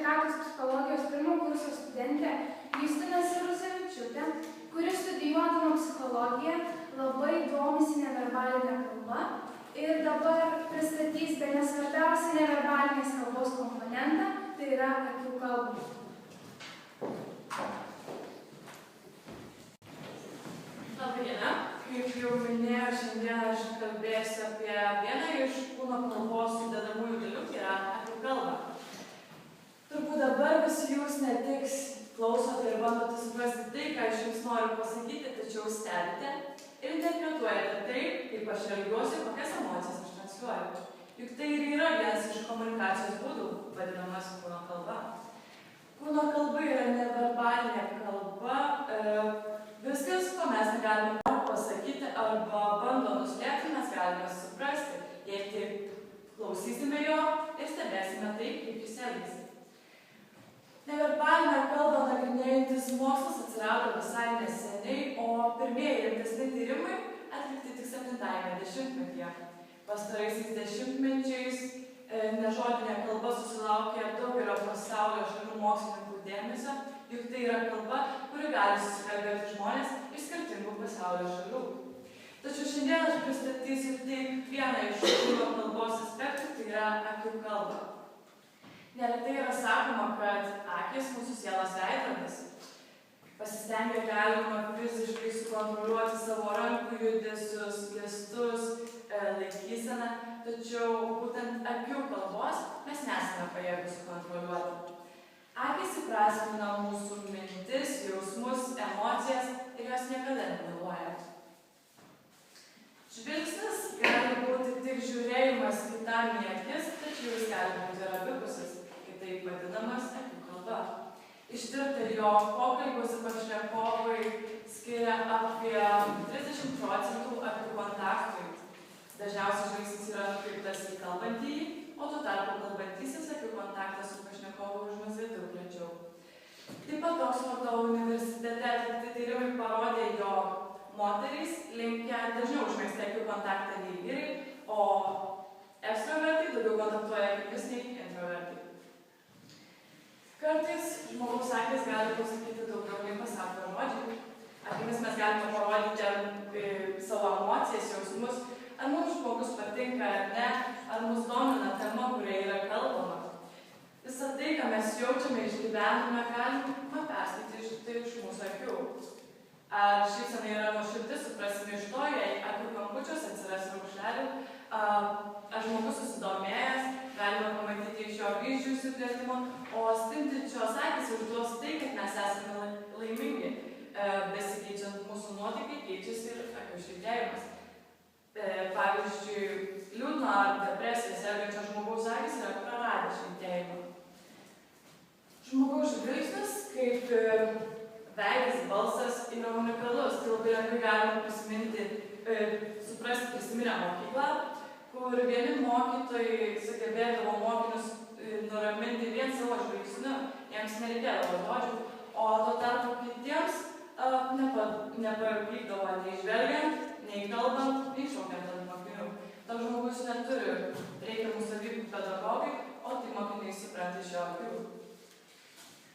sveikatos psichologijos pirmo kurso studentė Justina Sirusevičiūtė, kuri studijuodama psichologiją labai domisi neverbalinė kalba ir dabar pristatys bene svarbiausią neverbalinės kalbos komponentą, tai yra akių kalbą. Labą dieną. Kaip jau minėjau, šiandien aš kalbėsiu apie vieną iš kūno kalbos sudedamųjų dalių, tai yra akių kalba. Turbūt dabar visi jūs ne tik klausote ir bandote suprasti tai, ką aš jums noriu pasakyti, tačiau stebite ir interpretuojate taip, kaip aš elgiuosi, kokias emocijas aš transliuoju. Juk tai ir yra vienas iš komunikacijos būdų, vadinamas kūno kalba. Kūno kalba yra neverbalinė kalba. Viskas, ko mes negalime pasakyti arba bando nuslėpti, mes galime suprasti, jei tik klausysime jo ir stebėsime taip, kaip jis elgiasi. Neverbalinę kalbą nagrinėjantis mokslas atsirado visai neseniai, o pirmieji rimtesni tyrimai atlikti tik 7-ame dešimtmetyje. Pastaraisiais dešimtmečiais nežodinė kalba susilaukė daugelio pasaulio šalių mokslininkų dėmesio, juk tai yra kalba, kuri gali susikalbėti žmonės iš skirtingų pasaulio šalių. Tačiau šiandien aš pristatysiu tik vieną iš kūno kalbos aspektų, tai yra akių kalba. Neretai yra sakoma, kad akys mūsų sielos veidrodis. Pasistengę galima fiziškai sukontroliuoti savo rankų judesius, gestus, laikyseną, tačiau būtent akių kalbos mes nesame pajėgūs sukontroliuoti. Akys įprasmina mūsų mintis, jausmus, emocijas ir jos niekada nemeluoja. Žvilgsnis gali būti tik žiūrėjimas kitam į akis, tačiau jis gali būti ir abipusis, kitaip vadinamas akių kalba. Ištirta, jog pokalbiuose pašnekovai skiria apie 30% akių kontaktui. Dažniausiai žvilgsnis yra nukreiptas į kalbantįjį, o tuo tarpu kalbantysis akių kontaktas su pašnekovu užmezga daug rečiau. Taip pat Oksfordo universitete atlikti tyrimai parodė, jog moterys linkę dažniau užmegzti akių kontaktą nei vyrai, o ekstravertai daugiau kontaktuoja akimis nei introvertai. Kartais žmogaus akys gali pasakyti daugiau nei pasako žodžiai. Akimis mes galime parodyti savo emocijas, jausmus, ar mums žmogus patinka ar ne, ar mus domina tema, kurioje yra kalbama. Visą tai, ką mes jaučiame, išgyvename, galime perskaityti iš mūsų akių. Ar šypsena yra nuoširdi, suprasime iš to, jei akių kampučiuose atsiras raukšlelių, ar žmogus susidomėjęs, galime pamatyti iš jo vyzdžių įsiplėtimo, o spindinčios akys užduos tai, kad mes esame laimingi. Besikeičiant mūsų nuotaikai, keičiasi ir akių šiltėjimas. Pavyzdžiui, liūdno ar depresiją sergančio žmogaus akys yra praradę šiltėjimą. Žmogaus žvilgsnis, kaip veidas, balsas yra unikalus. Tai labai lengvai galima suprasti prisiminę mokyklą, kur vieni mokytojai sugebėdavo mokinius nuraminti vien savo žvilgsniu, jiems nereikėdavo žodžių, o tuo tarpu kitiems nepavykdavo nei žvelgiant, nei kalbant, nei šaukiant ant mokinių. Toks žmogus neturi reikiamų savybių pedagogai, o tai mokiniai supranta iš jo akių.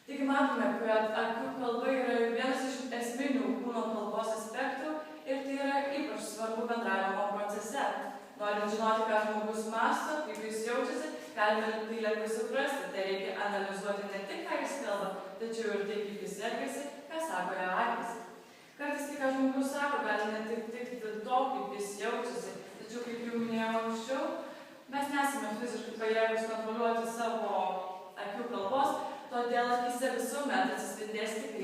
Taigi matome, kad akių kalba yra vienas iš esminių kūno kalbos aspektų ir tai yra ypač svarbu bendravimo procese. Norint žinoti, ką žmogus mąsto, kaip jis jaučiasi, galime tai lengvai suprasti. Tai reikia analizuoti ne tik, ką jis kalba, tačiau ir tai, kaip jis elgiasi, ką sako jo akys. Kartais tai, ką žmogus sako, gali netikti to, kaip jis jaučiasi, tačiau, kaip jau minėjau anksčiau, mes nesame fiziškai pajėgūs kontroliuoti savo akių kalbos, todėl akyse visuomet atsispindės tik